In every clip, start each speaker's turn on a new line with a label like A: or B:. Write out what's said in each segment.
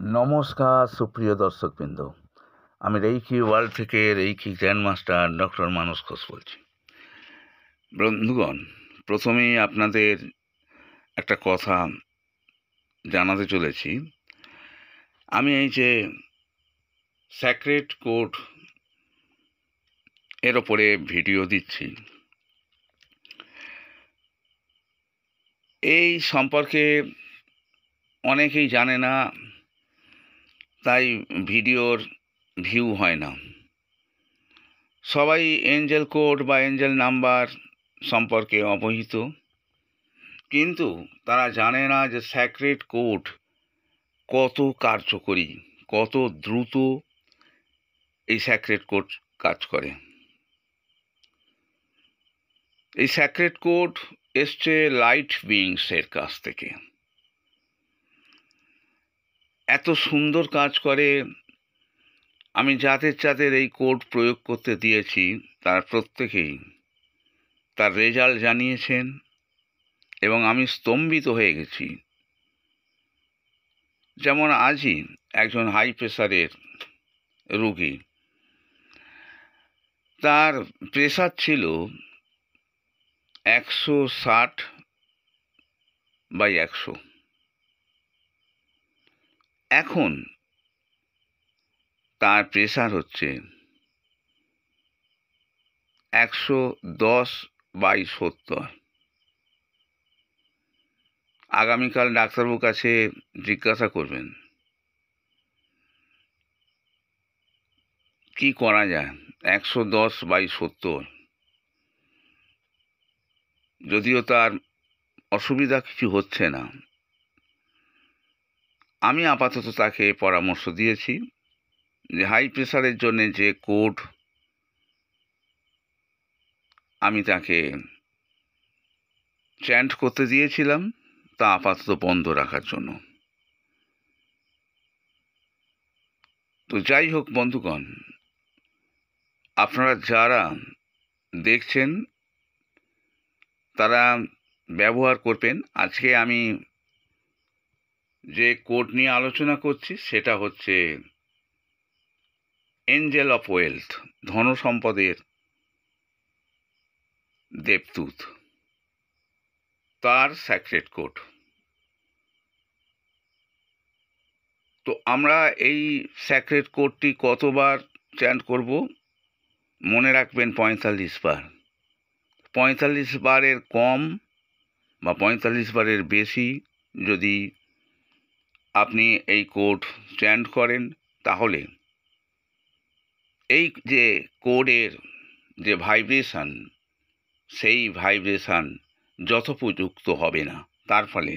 A: নমস্কার সুপ্রিয় দর্শকবৃন্দ, আমি রেইকি ওয়ার্ল্ড থেকে রেইকি গ্র্যান্ডমাস্টার ডক্টর মানস ঘোষ বলছি। বন্ধুগণ, প্রথমেই আপনাদের একটা কথা জানাতে চলেছি। আমি এই যে স্যাক্রেড কোড এর ওপরে ভিডিও দিচ্ছি, এই সম্পর্কে অনেকেই জানে না, তাই ভিডিওর ভিউ হয় না। সবাই এঞ্জেল কোড বা এঞ্জেল নাম্বার সম্পর্কে অবহিত, কিন্তু তারা জানে না যে স্যাক্রেড কোড কত কার্যকরী, কত দ্রুত এই স্যাক্রেড কোড কাজ করে। এই স্যাক্রেড কোড এসছে লাইট বিইংসের কাছ থেকে। এত সুন্দর কাজ করে। আমি যাদের এই কোড প্রয়োগ করতে দিয়েছি তারা প্রত্যেকেই তার রেজাল্ট জানিয়েছেন এবং আমি স্তম্ভিত হয়ে গেছি। যেমন আজই একজন হাই প্রেশারের রোগী, তার প্রেশার ছিল 160/100। এখন তার প্রেশার হচ্ছে 110/70। আগামীকাল ডাক্তারবাবুর কাছে জিজ্ঞাসা করবেন কি করা যায়। 110/70, যদিও তার অসুবিধা কিছু হচ্ছে না। আমি আপাতত তাকে পরামর্শ দিয়েছি যে হাই প্রেশারের জন্য যে কোড আমি তাকে চ্যান্ট করতে দিয়েছিলাম তা আপাতত বন্ধ রাখার জন্য। তো যাই হোক বন্ধুগণ, আপনারা যারা দেখছেন তারা ব্যবহার করবেন। আজকে আমি যে কোড নিয়ে আলোচনা করছি সেটা হচ্ছে এঞ্জেল অফ ওয়েলথ, ধন সম্পদের দেবদূত, তার স্যাক্রেড কোড। তো আমরা এই স্যাক্রেড কোডটি কতবার চ্যান্ট করব? মনে রাখবেন 45 বার। 45 বারের কম বা 45 বারের বেশি যদি আপনি এই কোড চ্যান্ট করেন, তাহলে এই যে কোডের যে ভাইব্রেশন, সেই ভাইব্রেশন যথোপযুক্ত হবে না, তার ফলে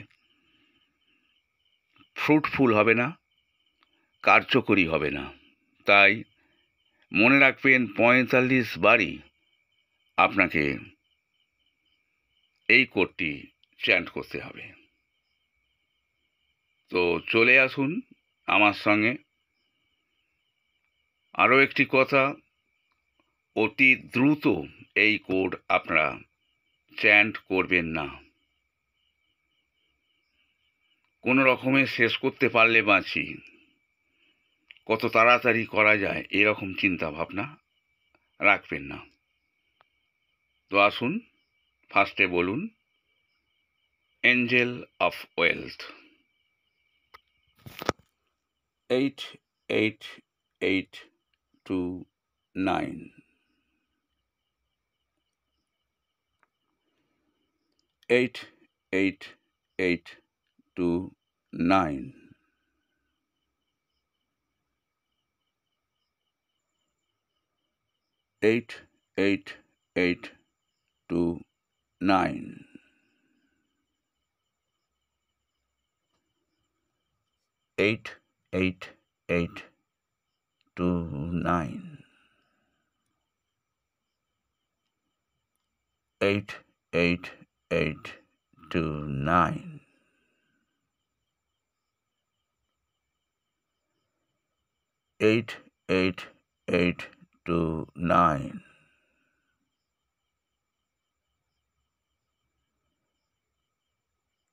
A: ফ্রুটফুল হবে না, কার্যকরী হবে না। তাই মনে রাখবেন 45 বারই আপনাকে এই কোডটি চ্যান্ট করতে হবে। তো চলে আসুন আমার সঙ্গে। আরও একটি কথা, অতি দ্রুত এই কোড আপনারা চ্যান্ট করবেন না। কোনো রকমে শেষ করতে পারলে বাঁচি, কত তাড়াতাড়ি করা যায় এরকম চিন্তা ভাবনা রাখবেন না। তো আসুন, ফার্স্টে বলুন এঞ্জেল অফ ওয়েলথ। 88829, 88829, 88829, 88829, 88829, 88829,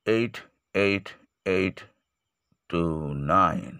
A: 88829,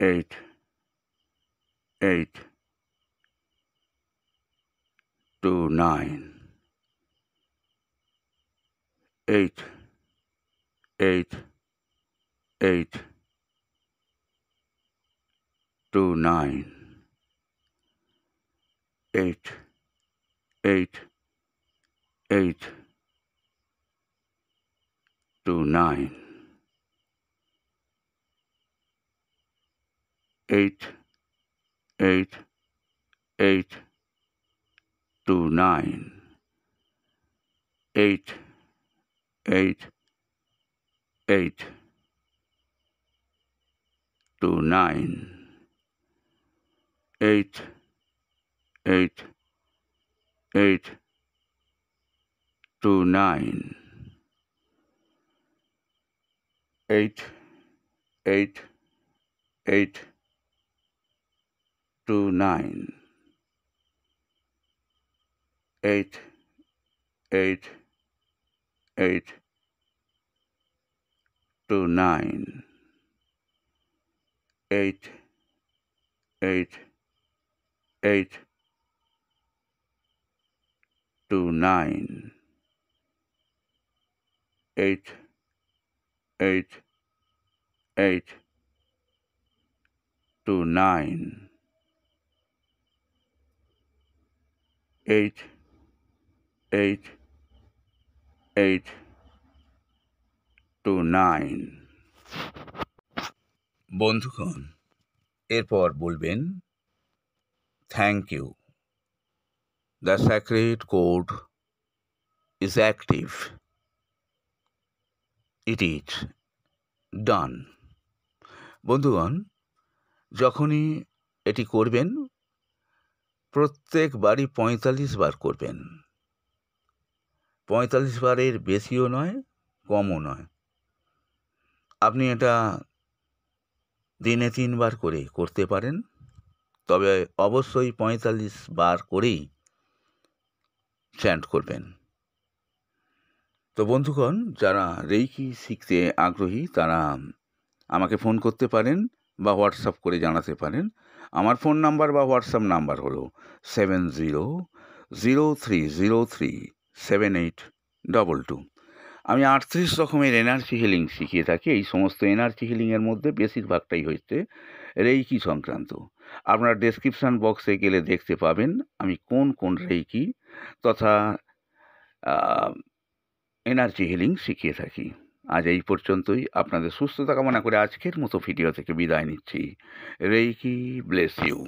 A: 8, 8, 2, 9, 8, 8, 8, 2, 9, 8, 8, 8, 2, 9, 8, 8, 8, 2, 9, 8, 8, 8, 2, 9, 8, 8, 8, 2, 9, 8, 8, 8, 2, 9, 8, 8, 8, 2, 9, 8, 8, 8, 2, 9, 8, 8, 8, 2, 9, 8, 8, 8, 2, 9। বন্ধুগণ, এরপর বলবেন thank you, the sacred code is active, it is done. বন্ধুগণ, যখনই এটি করবেন প্রত্যেকবারই 45 বার করবেন। 45 বারের বেশিও নয়, কমও নয়। আপনি এটা দিনে 3 বার করে করতে পারেন, তবে অবশ্যই 45 বার করেই চ্যান্ট করবেন। তো বন্ধুগণ, যারা রেইকি শিখতে আগ্রহী তারা আমাকে ফোন করতে পারেন বা হোয়াটসঅ্যাপ করে জানাতে পারেন। আমার ফোন নাম্বার বা হোয়াটসঅ্যাপ নাম্বার হলো 7003037822। আমি 38 রকমের এনার্জি হিলিং শিখিয়ে থাকি। এই সমস্ত এনার্জি হিলিংয়ের মধ্যে বেশিরভাগটাই হচ্ছে রেইকি সংক্রান্ত। আপনারা ডেসক্রিপশান বক্সে গেলে দেখতে পাবেন আমি কোন কোন রেইকি তথা এনার্জি হিলিং শিখিয়ে থাকি। আজ এই পর্যন্তই। আপনাদের সুস্থতা কামনা করে আজকের মতো ভিডিও থেকে বিদায় নিচ্ছি। Reiki bless you.